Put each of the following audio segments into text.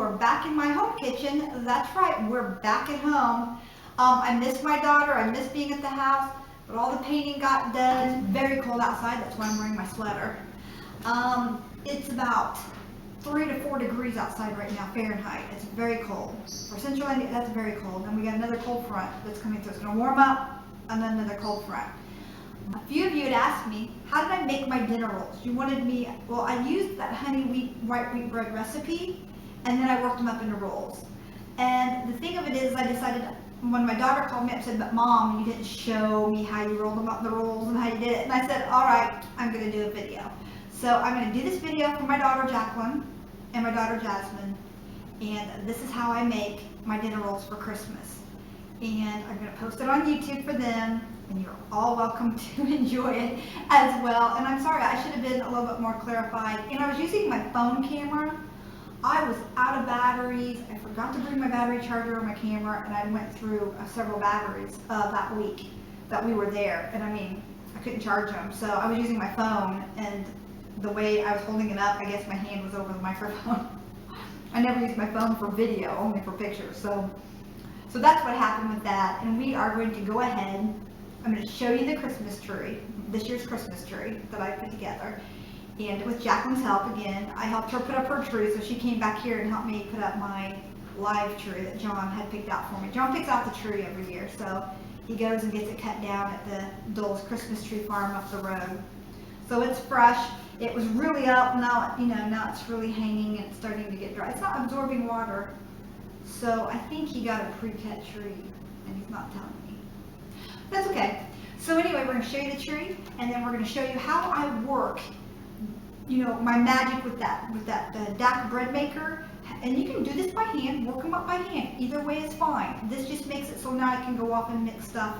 are back in my home kitchen. That's right, we're back at home. I miss my daughter, I miss being at the house, but all the painting got done. Very cold outside, that's why I'm wearing my sweater. It's about 3 to 4 degrees outside right now, Fahrenheit. It's very cold. For Central India, that's very cold. And we got another cold front that's coming through. It's gonna warm up, and then another cold front. A few of you had asked me, how did I make my dinner rolls? You wanted me, well, I used that white wheat bread recipe, and then I worked them up into rolls. And the thing of it is, I decided, when my daughter called me up and said, but Mom, you didn't show me how you rolled them up in the rolls and how you did it. And I said, all right, I'm gonna do a video. So I'm gonna do this video for my daughter Jacqueline and my daughter Jasmine. And this is how I make my dinner rolls for Christmas. And I'm gonna post it on YouTube for them. And you're all welcome to enjoy it as well. And I'm sorry, I should have been a little bit more clarified. And I was using my phone camera. I was out of batteries. I forgot to bring my battery charger or my camera, and I went through several batteries that week that we were there. And I mean, I couldn't charge them. So I was using my phone, and the way I was holding it up, I guess my hand was over the microphone. I never used my phone for video, only for pictures. So that's what happened with that. And we are going to go ahead. I'm going to show you the Christmas tree, this year's Christmas tree that I put together. And with Jacqueline's help again, I helped her put up her tree, so she came back here and helped me put up my live tree that John had picked out for me. John picks out the tree every year, so he goes and gets it cut down at the Dole's Christmas tree farm up the road. So it's fresh. It was really up, now, now it's really hanging and it's starting to get dry. It's not absorbing water, so I think he got a pre-cut tree, and he's not telling me. That's okay. So anyway, we're going to show you the tree, and then we're going to show you how I work, my magic with that DAK bread maker. And you can do this by hand, work them up by hand. Either way is fine. This just makes it so now I can go off and mix stuff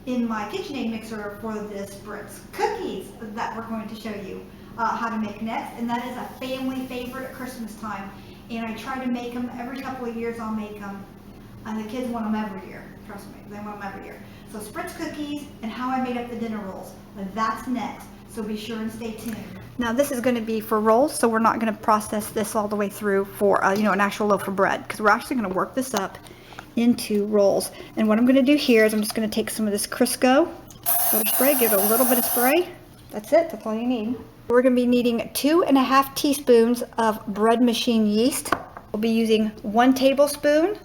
in my KitchenAid mixer for the Spritz cookies that we're going to show you how to make next. And that is a family favorite at Christmas time. And I try to make them every couple of years. I'll make them, and the kids want them every year. Trust me, they want them every year. So Spritz cookies and how I made up the dinner rolls. That's next. So be sure and stay tuned. Now this is going to be for rolls, so we're not going to process this all the way through for an actual loaf of bread, because we're actually going to work this up into rolls. And what I'm going to do here is I'm just going to take some of this Crisco butter spray, give it a little bit of spray. That's it. That's all you need. We're going to be needing 2.5 teaspoons of bread machine yeast. We'll be using 1 tablespoon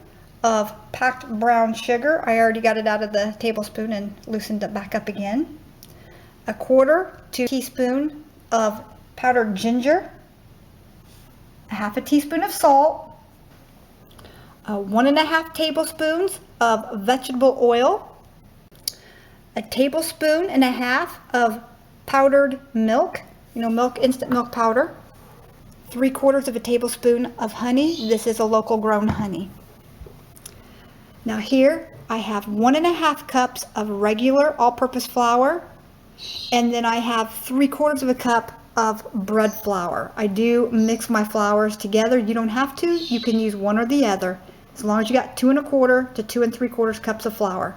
of packed brown sugar. I already got it out of the tablespoon and loosened it back up again. 1/4 teaspoon of powdered ginger, 1/2 teaspoon of salt, 1.5 tablespoons of vegetable oil, 1.5 tablespoons of powdered milk, instant milk powder, 3/4 tablespoon of honey. This is a local grown honey. Now here I have 1.5 cups of regular all-purpose flour, and then I have 3/4 cup of bread flour. I do mix my flours together. You don't have to. You can use one or the other, as long as you got 2 1/4 to 2 3/4 cups of flour.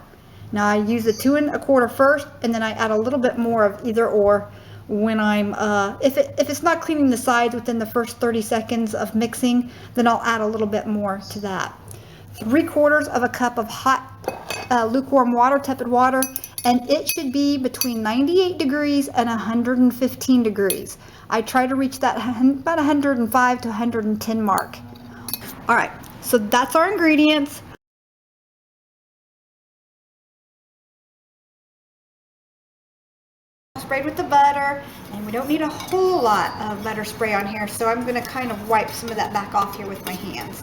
Now I use the 2 1/4 first, and then I add a little bit more of either or when I'm, if it's not cleaning the sides within the first 30 seconds of mixing, then I'll add a little bit more to that. 3/4 cup of hot lukewarm water, tepid water, and it should be between 98 degrees and 115 degrees. I try to reach that about 105 to 110 mark. All right, so that's our ingredients. Sprayed with the butter, and we don't need a whole lot of butter spray on here, so I'm going to kind of wipe some of that back off here with my hands.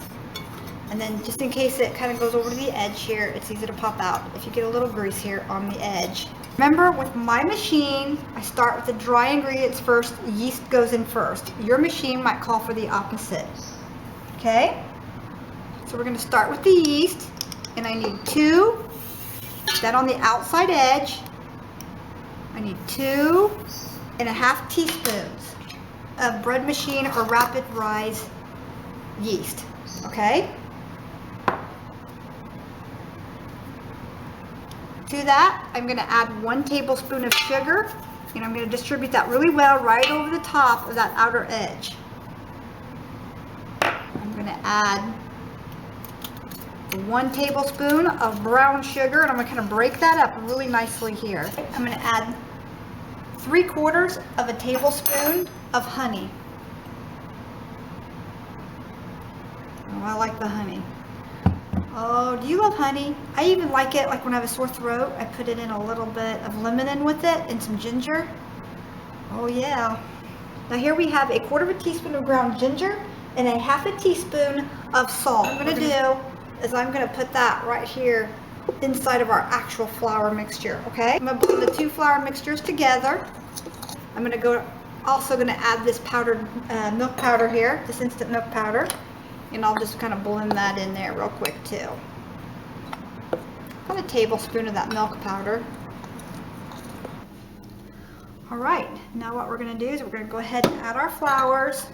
And then just in case it kind of goes over to the edge here, it's easy to pop out if you get a little grease here on the edge. Remember, with my machine, I start with the dry ingredients first. Yeast goes in first. Your machine might call for the opposite. Okay? So we're going to start with the yeast, and I need 2. Then on the outside edge, I need 2.5 teaspoons of bread machine or rapid rise yeast. Okay? To that, I'm going to add 1 tablespoon of sugar, and I'm going to distribute that really well right over the top of that outer edge. I'm going to add 1 tablespoon of brown sugar, and I'm going to kind of break that up really nicely here. I'm going to add 3/4 of a tablespoon of honey. Oh, I like the honey. Oh, do you love honey? I even like it, like when I have a sore throat, I put it in a little bit of lemon with it and some ginger. Oh yeah. Now here we have 1/4 teaspoon of ground ginger and 1/2 teaspoon of salt. What I'm going to do is I'm going to put that right here inside of our actual flour mixture, okay? I'm going to blend the 2 flour mixtures together. I'm going to also going to add this powdered milk powder here, this instant milk powder. And I'll just kind of blend that in there real quick too. About a tablespoon of that milk powder. Alright, now what we're going to do is we're going to go ahead and add our flours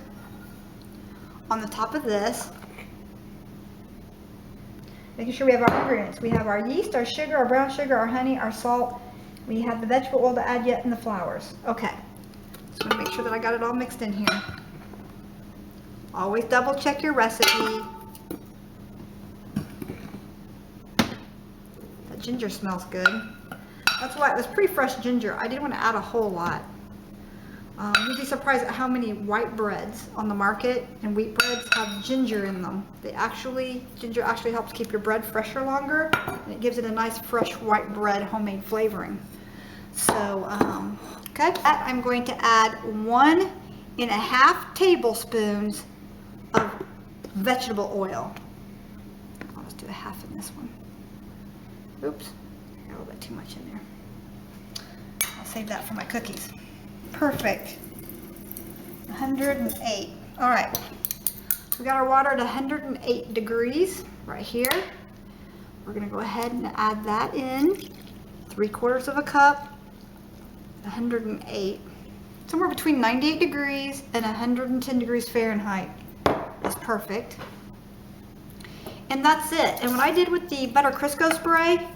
on the top of this. Making sure we have our ingredients. We have our yeast, our sugar, our brown sugar, our honey, our salt. We have the vegetable oil to add yet in the flours. Okay, so I'm going to make sure that I got it all mixed in here. Always double check your recipe. That ginger smells good. That's why it was pretty fresh ginger. I didn't want to add a whole lot. You'd be surprised at how many white breads on the market and wheat breads have ginger in them. Ginger actually helps keep your bread fresher longer, and it gives it a nice fresh white bread homemade flavoring. So, okay, I'm going to add 1.5 tablespoons of vegetable oil. I'll just do 1/2 in this one. Oops, got a little bit too much in there. I'll save that for my cookies. Perfect. 108. All right. We got our water at 108 degrees right here. We're going to go ahead and add that in. 3/4 cup. 108. Somewhere between 98 degrees and 110 degrees Fahrenheit. Is perfect. And that's it. And what I did with the butter Crisco spray,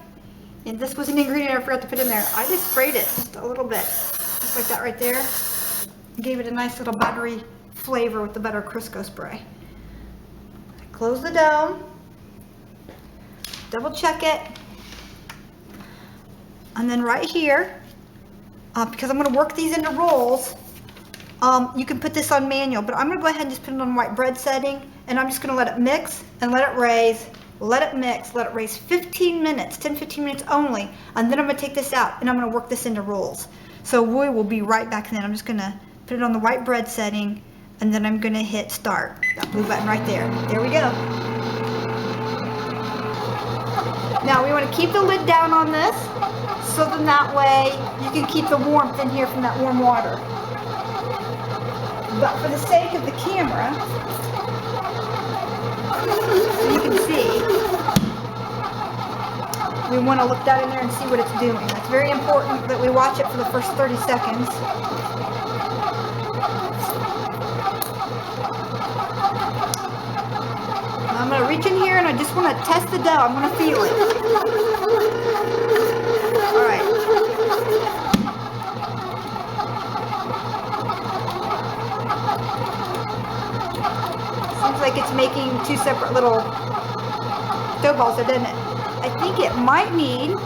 and this was an ingredient I forgot to put in there, I just sprayed it just a little bit, just like that right there. Gave it a nice little buttery flavor with the butter Crisco spray. Close the dough, double check it, and then right here, because I'm going to work these into rolls, you can put this on manual, but I'm going to go ahead and just put it on white bread setting, and I'm just going to let it mix and let it raise, let it mix, let it raise 15 minutes, 10-15 minutes only, and then I'm going to take this out and I'm going to work this into rolls. So we will be right back then. I'm just going to put it on the white bread setting, and then I'm going to hit start. That blue button right there. There we go. Now we want to keep the lid down on this, so then that way you can keep the warmth in here from that warm water. But for the sake of the camera, so you can see, we want to look down in there and see what it's doing. It's very important that we watch it for the first 30 seconds. I'm going to reach in here and I just want to test the dough. I'm going to feel it. All right. Seems like it's making 2 separate little dough balls, doesn't it? I think it might need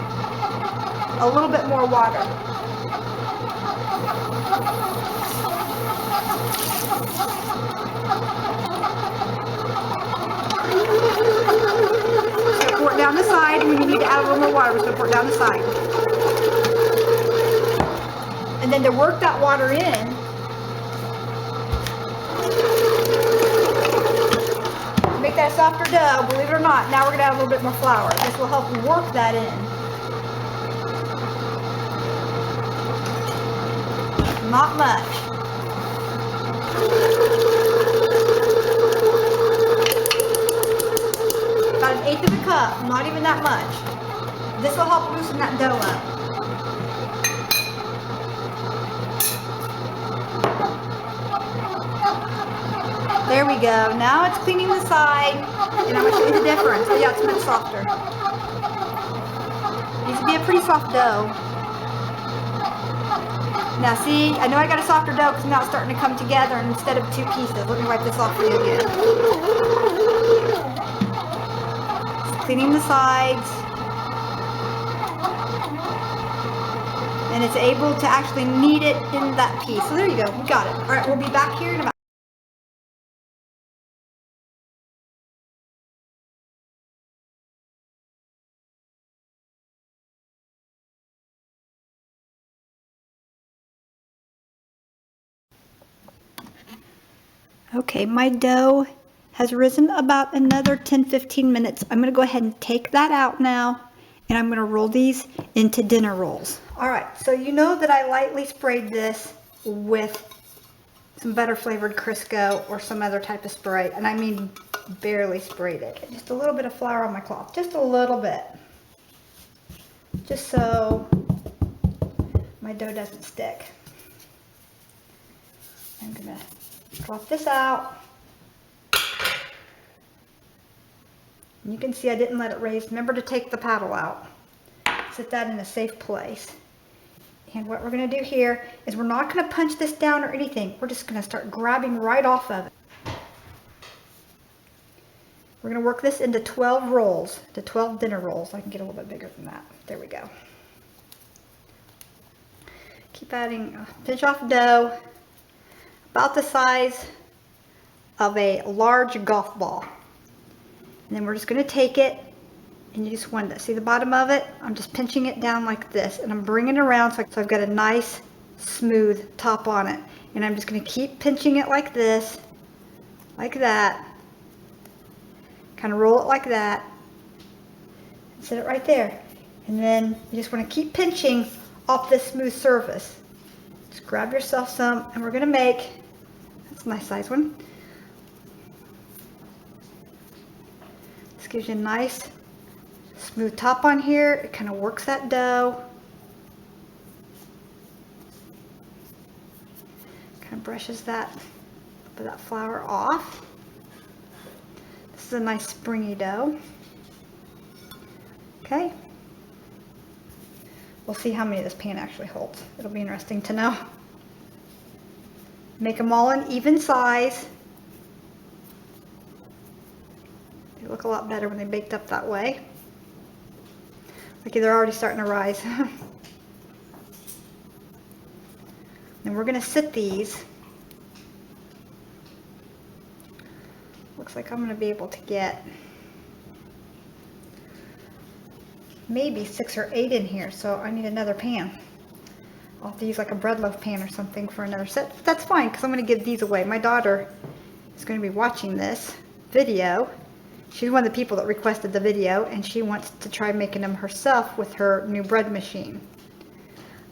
a little bit more water. Just gonna pour it down the side, and when you need to add a little more water, we're just gonna pour it down the side. And then to work that water in, make that softer dough, believe it or not, now we're going to add a little bit more flour. This will help work that in. Not much. About 1/8 cup, not even that much. This will help loosen that dough up. There we go. Now it's cleaning the side, and I'm going to show you the difference. Oh yeah, it's much softer. Needs to be a pretty soft dough. Now see, I know I got a softer dough because now it's starting to come together instead of two pieces. Let me wipe this off for you again. Just cleaning the sides. And it's able to actually knead it in that piece. So there you go, we got it. All right, we'll be back here in about. Okay, my dough has risen about another 10-15 minutes. I'm gonna go ahead and take that out now, and I'm gonna roll these into dinner rolls. All right, so you know that I lightly sprayed this with some butter flavored Crisco or some other type of spray, and I mean barely sprayed it. Just a little bit of flour on my cloth, just a little bit. Just so my dough doesn't stick. I'm gonna drop this out. And you can see I didn't let it raise. Remember to take the paddle out. Set that in a safe place. And what we're gonna do here is we're not gonna punch this down or anything. We're just gonna start grabbing right off of it. We're gonna work this into 12 rolls, to 12 dinner rolls. I can get a little bit bigger than that. There we go. Keep adding a pinch off dough, about the size of a large golf ball. And then we're just gonna take it, and you just want to see the bottom of it. I'm just pinching it down like this, and I'm bringing it around so I've got a nice smooth top on it. And I'm just gonna keep pinching it like this, like that. Kind of roll it like that. And set it right there. And then you just want to keep pinching off this smooth surface. Just grab yourself some, and we're gonna make, that's a nice size one. This gives you a nice smooth top on here. It kind of works that dough. Kind of brushes that flour off. This is a nice springy dough. Okay. We'll see how many this pan actually holds. It'll be interesting to know. Make them all an even size. They look a lot better when they baked up that way. Look, they're already starting to rise. And we're gonna sit these. Looks like I'm gonna be able to get maybe 6 or 8 in here, so I need another pan. I'll have to use like a bread loaf pan or something for another set. But that's fine, because I'm going to give these away. My daughter is going to be watching this video. She's one of the people that requested the video, and she wants to try making them herself with her new bread machine.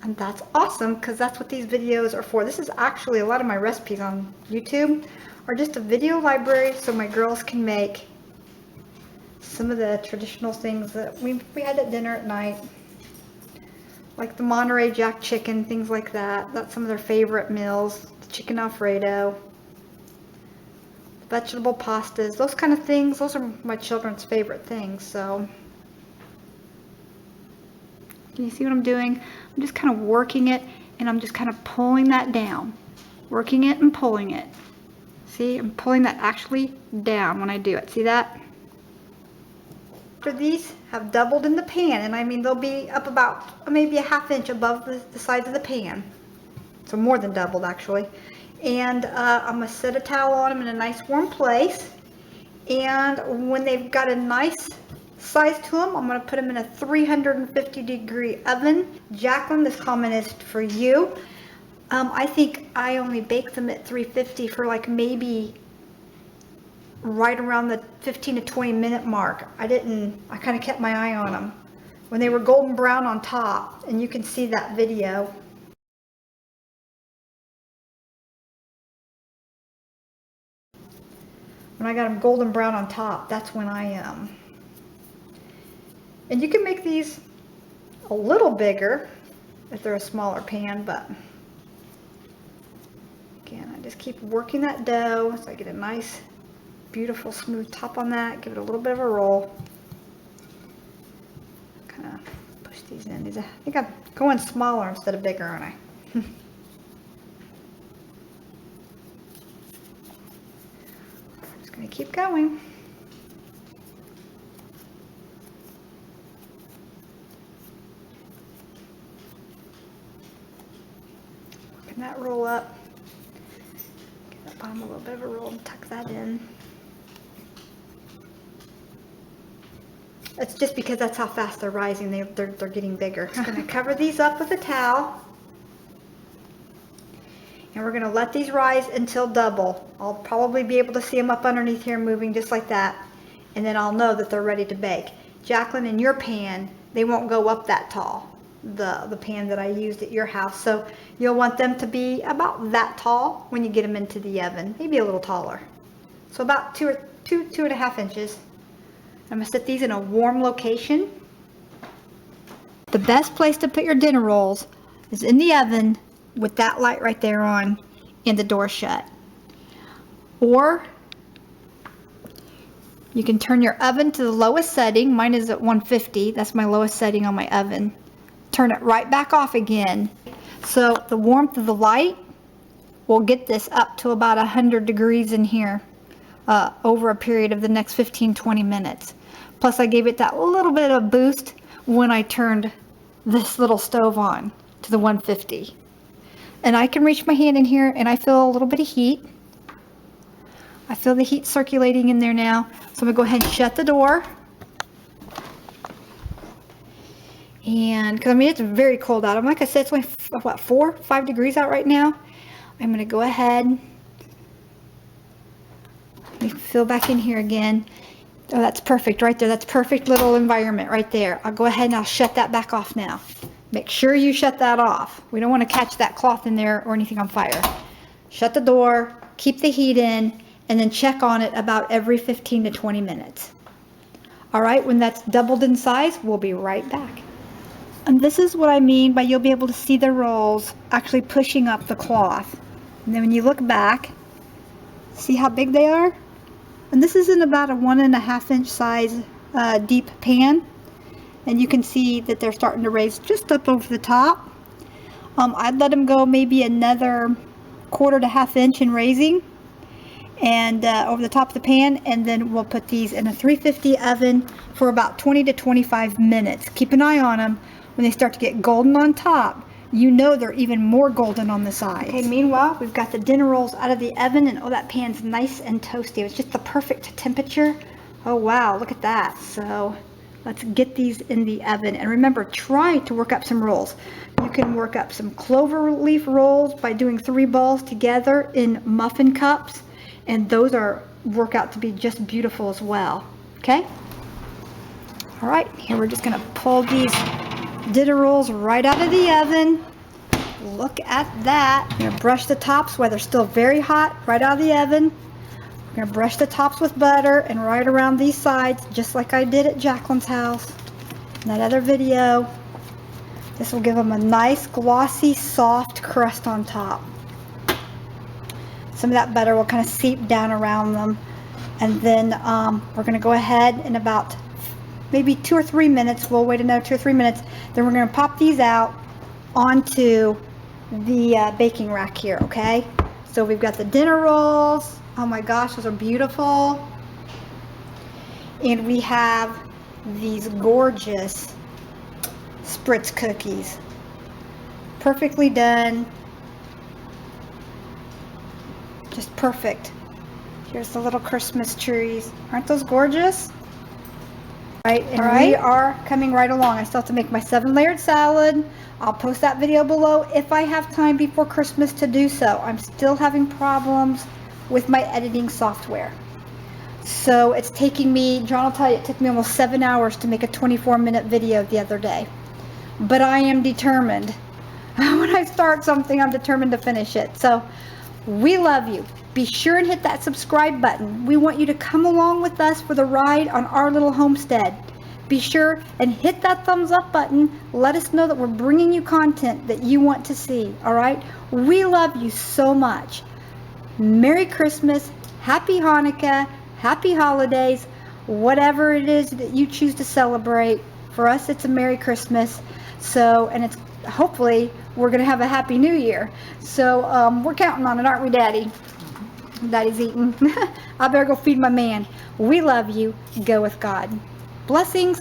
And that's awesome, because that's what these videos are for. This is actually, a lot of my recipes on YouTube are just a video library so my girls can make some of the traditional things that we had at dinner at night, like the Monterey Jack chicken, things like that. That's some of their favorite meals. The chicken Alfredo, vegetable pastas, those kind of things. Those are my children's favorite things. So can you see what I'm doing? I'm just kind of working it, and I'm just kind of pulling that down, working it and pulling it. See, I'm pulling that actually down when I do it. See that? After these have doubled in the pan, and I mean they'll be up about maybe a ½ inch above the sides of the pan, so more than doubled actually. And I'm gonna set a towel on them in a nice warm place, and when they've got a nice size to them, I'm gonna put them in a 350-degree oven. Jacqueline, this comment is for you. I think I only baked them at 350 for like maybe right around the 15 to 20 minute mark. I kind of kept my eye on them when they were golden brown on top, and you can see that video. When I got them golden brown on top, that's when I and you can make these a little bigger if they're a smaller pan, but again, I just keep working that dough so I get a nice beautiful smooth top on that. Give it a little bit of a roll. Kind of push these in. I think I'm going smaller instead of bigger, aren't I? keep going. Working that roll up. Get that bottom a little bit of a roll and tuck that in. It's just because that's how fast they're rising. They're getting bigger. I'm going to cover these up with a towel. And we're going to let these rise until double. I'll probably be able to see them up underneath here moving just like that. And then I'll know that they're ready to bake. Jacqueline, in your pan, they won't go up that tall. The pan that I used at your house. So you'll want them to be about that tall when you get them into the oven. Maybe a little taller. So about 2.5 inches. I'm going to set these in a warm location. The best place to put your dinner rolls is in the oven with that light right there on and the door shut. Or you can turn your oven to the lowest setting. Mine is at 150. That's my lowest setting on my oven. Turn it right back off again. So the warmth of the light will get this up to about 100 degrees in here over a period of the next 15-20 minutes. Plus I gave it that little bit of boost when I turned this little stove on to the 150. And I can reach my hand in here and I feel a little bit of heat. I feel the heat circulating in there now. So I'm going to go ahead and shut the door. And because I mean, it's very cold out. Like I said, it's only, what, 4-5 degrees out right now. I'm going to go ahead. Let me fill back in here again. Oh, that's perfect right there. That's perfect little environment right there. I'll go ahead and I'll shut that back off now. Make sure you shut that off. We don't want to catch that cloth in there or anything on fire. Shut the door, keep the heat in, and then check on it about every 15 to 20 minutes. All right, when that's doubled in size, we'll be right back. And this is what I mean by you'll be able to see the rolls actually pushing up the cloth. And then when you look back, see how big they are? And this is in about a 1.5 inch size deep pan. And you can see that they're starting to raise just up over the top. I'd let them go maybe another 1/4 to 1/2 inch in raising and over the top of the pan, and then we'll put these in a 350 oven for about 20 to 25 minutes. Keep an eye on them. When they start to get golden on top, you know they're even more golden on the side. Okay, meanwhile, we've got the dinner rolls out of the oven, and oh, that pan's nice and toasty. It's just the perfect temperature. Oh wow, look at that. So let's get these in the oven. And remember, try to work up some rolls. You can work up some clover leaf rolls by doing 3 balls together in muffin cups, and those work out to be just beautiful as well. Okay? All right, here we're just gonna pull these dinner rolls right out of the oven. Look at that. I'm gonna brush the tops while they're still very hot, right out of the oven. I'm gonna brush the tops with butter and right around these sides, just like I did at Jacqueline's house in that other video. This will give them a nice, glossy, soft crust on top. Some of that butter will kind of seep down around them. And then we're gonna go ahead in about maybe 2 or 3 minutes. We'll wait another 2 or 3 minutes. Then we're gonna pop these out onto the baking rack here, okay? So we've got the dinner rolls. Oh my gosh, those are beautiful. And we have these gorgeous spritz cookies. Perfectly done. Just perfect. Here's the little Christmas trees. Aren't those gorgeous? Right, and we are coming right along. I still have to make my 7-layered salad. I'll post that video below if I have time before Christmas to do so. I'm still having problems with my editing software. So it's taking me, John will tell you, it took me almost 7 hours to make a 24-minute video the other day. But I am determined. When I start something, I'm determined to finish it. So we love you. Be sure and hit that subscribe button. We want you to come along with us for the ride on our little homestead. Be sure and hit that thumbs up button. Let us know that we're bringing you content that you want to see, all right? We love you so much. Merry Christmas, Happy Hanukkah, Happy Holidays, whatever it is that you choose to celebrate. For us, it's a Merry Christmas. So, and it's hopefully we're going to have a Happy New Year. So we're counting on it, aren't we, Daddy? Daddy's eating. I better go feed my man. We love you. Go with God. Blessings.